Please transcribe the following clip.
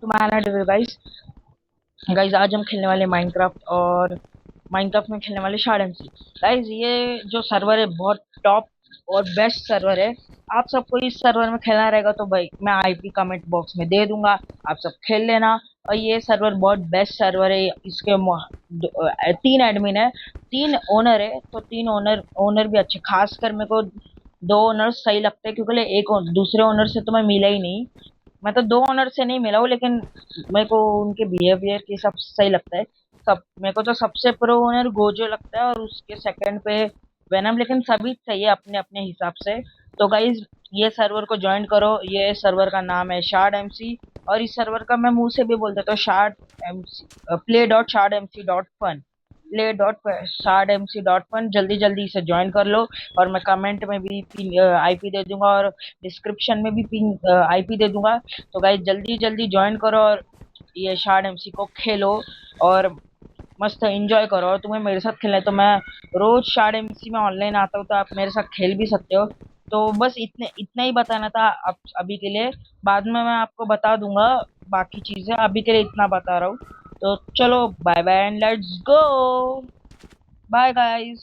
To my another guys. Guys आज हम खेलने वाले माइनक्राफ्ट और माइनक्राफ्ट में खेलने वाले शार्ड एमसी। गाइस ये जो सर्वर है बहुत टॉप और बेस्ट सर्वर है। आप सबको इस सर्वर में खेलना रहेगा तो भाई मैं आईपी कमेंट बॉक्स में दे दूंगा, आप सब खेल लेना। और ये सर्वर बहुत बेस्ट सर्वर है। इसके 3 एडमिन है, 3 ओनर है, तो 3 ओनर ओनर भी अच्छे। खासकर मेरे को 2 ओनर सही लगते हैं क्योंकि दूसरे ओनर से तो मैं मिला ही नहीं। मैं तो 2 ओनर से नहीं मिला हूँ, लेकिन मेरे को उनके बिहेवियर के सब सही लगता है। सब मेरे को तो सबसे प्रो ओनर गोजो लगता है और उसके सेकंड पे वेनम, लेकिन सभी सही है अपने अपने हिसाब से। तो गाइज ये सर्वर को ज्वाइन करो। ये सर्वर का नाम है शार्ड एमसी और इस सर्वर का मैं मुंह से भी बोल देता हूँ शार्ड एमसी, play.shardmc.fun, play.shardmc.fun। जल्दी जल्दी इसे ज्वाइन कर लो। और मैं कमेंट में भी आईपी दे दूंगा और डिस्क्रिप्शन में भी आईपी दे दूंगा। तो गाइज जल्दी जल्दी ज्वाइन करो और ये शार्ड एमसी को खेलो और मस्त एंजॉय करो। और तुम्हें मेरे साथ खेलना है तो मैं रोज शार्ड एमसी में ऑनलाइन आता हूँ, तो आप मेरे साथ खेल भी सकते हो। तो बस इतने इतना ही बताना था अब अभी के लिए। बाद में मैं आपको बता दूंगा बाकी चीजें, अभी के लिए इतना बता रहा हूँ। तो चलो bye bye and let's go. Bye guys.